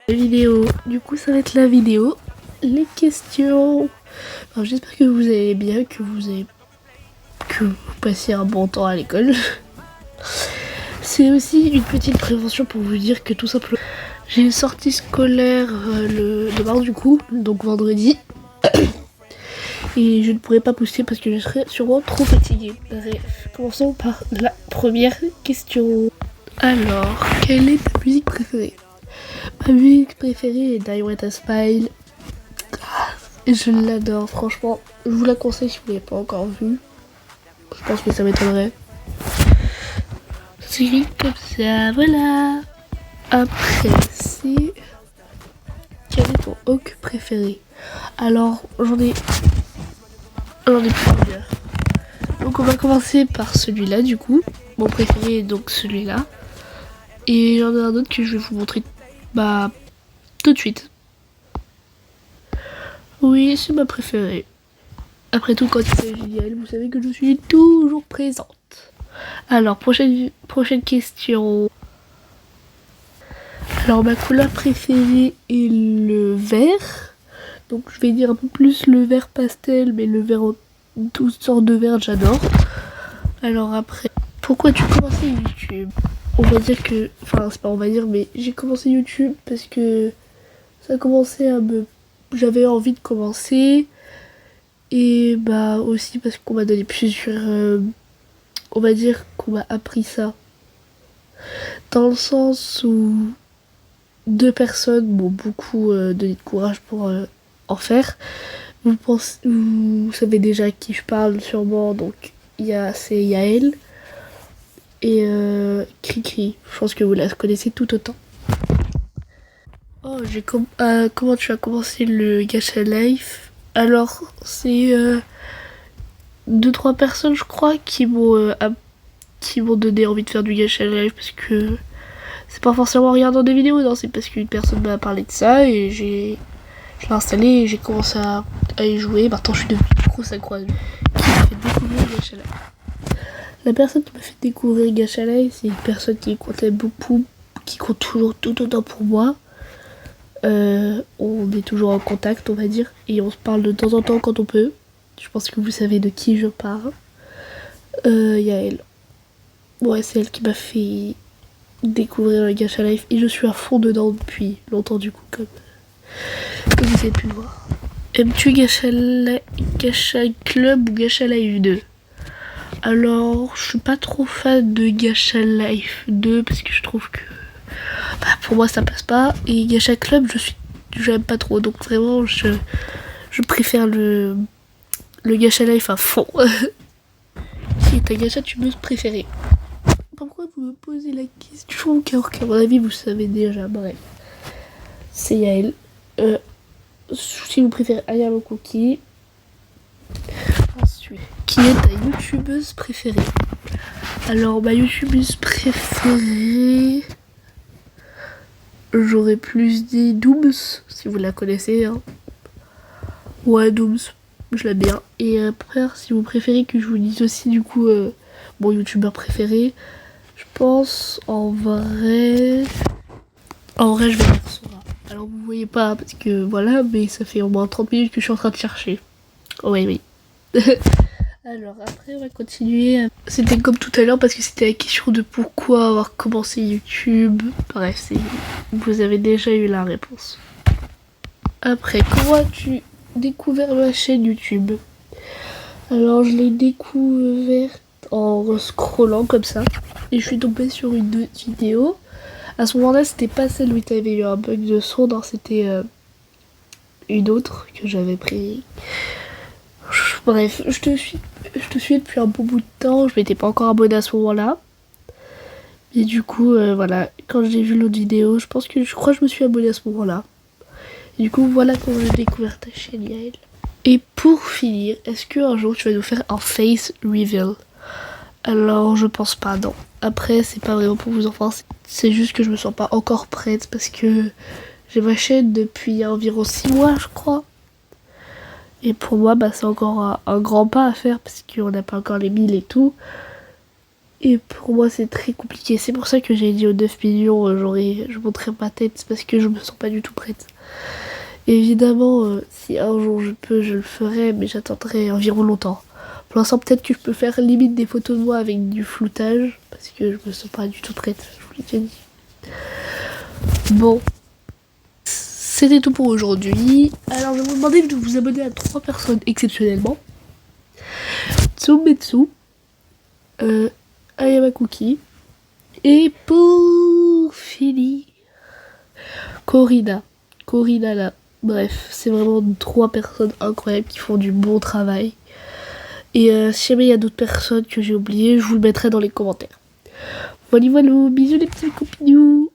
La vidéo, du coup ça va être la vidéo, les questions. Alors, j'espère que vous allez bien, que vous passez un bon temps à l'école. C'est aussi une petite prévention pour vous dire que tout simplement j'ai une sortie scolaire demain du coup, donc vendredi. Et je ne pourrai pas poster parce que je serai sûrement trop fatiguée. Bref, commençons par la première question. Alors, quelle est ta musique préférée? Ma musique préférée est Die With A Smile. Je l'adore, franchement. Je vous la conseille si vous ne l'avez pas encore vue. Je pense que ça m'étonnerait. C'est comme ça, voilà. Après, c'est... Quel est ton hawk préféré? Alors, j'en ai plusieurs. Donc on va commencer par celui-là du coup. Mon préféré est donc celui-là. Et j'en ai un autre que je vais vous montrer tout de suite. Oui, c'est ma préférée. Après tout, quand il s'agit d'elle, vous savez que je suis toujours présente. Alors, prochaine question. Alors, ma couleur préférée est le vert. Donc, je vais dire un peu plus le vert pastel, mais le vert en toutes sortes de verts, j'adore. Alors après, pourquoi tu commençais YouTube? On va dire que... Enfin, c'est pas on va dire, mais j'ai commencé YouTube parce que ça commençait à me... J'avais envie de commencer. Et bah aussi parce qu'on m'a donné plusieurs... on va dire qu'on m'a appris ça. Dans le sens où 2 personnes m'ont beaucoup donné de courage pour en faire. Vous savez déjà à qui je parle sûrement, donc c'est Yael et Cricri. Je pense que vous la connaissez tout autant. Oh, comment tu as commencé le Gacha Life? Alors, c'est 2-3 personnes, je crois, qui m'ont donné envie de faire du Gacha Life parce que c'est pas forcément en regardant des vidéos, non, c'est parce qu'une personne m'a parlé de ça et je l'ai installé et j'ai commencé à y jouer. Maintenant, je suis devenue une grosse incroyable qui m'a fait découvrir Gacha Life. La personne qui m'a fait découvrir Gacha Life, c'est une personne qui comptait beaucoup, qui compte toujours tout autant pour moi. On est toujours en contact, on va dire, et on se parle de temps en temps quand on peut. Je pense que vous savez de qui je parle. Yael. Ouais, c'est elle qui m'a fait découvrir le Gacha Life et je suis à fond dedans depuis longtemps du coup, comme vous avez pu le voir. Aimes-tu Gacha Club ou Gacha Life 2? Alors, je suis pas trop fan de Gacha Life 2 parce que je trouve que pour moi ça passe pas. Et Gacha Club, j'aime pas trop. Donc vraiment, je préfère le Gacha Life à fond. Qui est ta Gacha tubeuse préférée? Pourquoi vous me posez la question? Car à mon avis, vous savez déjà. Bref, c'est Yael. Si vous préférez Ayamo Cookie. Ensuite, qui est ta youtubeuse préférée? Alors, ma youtubeuse préférée, j'aurais plus dit Dooms, si vous la connaissez. Hein. Ouais, Dooms, je l'aime bien. Et après, si vous préférez que je vous dise aussi, du coup, mon youtubeur préféré, je pense, en vrai, je vais dire Sora. Alors, vous voyez pas, parce que voilà, mais ça fait au moins 30 minutes que je suis en train de chercher. Oui. Alors après on va continuer. C'était comme tout à l'heure parce que c'était la question de pourquoi avoir commencé YouTube. Bref, vous avez déjà eu la réponse. Après, comment as-tu découvert ma chaîne YouTube? Alors je l'ai découverte en scrollant comme ça. Et je suis tombée sur une vidéo. À ce moment-là, c'était pas celle où il y avait eu un bug de son, non, c'était une autre que j'avais pris. Bref, je te suis depuis un bon bout de temps. Je m'étais pas encore abonnée à ce moment-là. Et du coup, voilà, quand j'ai vu l'autre vidéo, je crois que je me suis abonnée à ce moment-là. Et du coup, voilà comment j'ai découvert ta chaîne, Yael. Et pour finir, est-ce qu'un jour tu vas nous faire un face reveal? Alors, je pense pas, non. Après, c'est pas vraiment pour vos enfants. C'est juste que je me sens pas encore prête parce que j'ai ma chaîne depuis environ 6 mois, je crois. Et pour moi, c'est encore un grand pas à faire parce qu'on n'a pas encore les 1000 et tout. Et pour moi, c'est très compliqué. C'est pour ça que j'ai dit aux 9 millions, je montrerai ma tête, c'est parce que je me sens pas du tout prête. Évidemment, si un jour je peux, je le ferai, mais j'attendrai environ longtemps. Pour l'instant, peut-être que je peux faire limite des photos de moi avec du floutage, parce que je me sens pas du tout prête, je vous l'ai déjà dit. Bon, c'était tout pour aujourd'hui. Alors, je vais vous demander de vous abonner à 3 personnes exceptionnellement. Tsumetsu, Ayamakuki, et pour finir, Corina. Corina là. Bref, c'est vraiment 3 personnes incroyables qui font du bon travail. Et si jamais il y a d'autres personnes que j'ai oubliées, je vous le mettrai dans les commentaires. Voilà, bisous les petits copinous.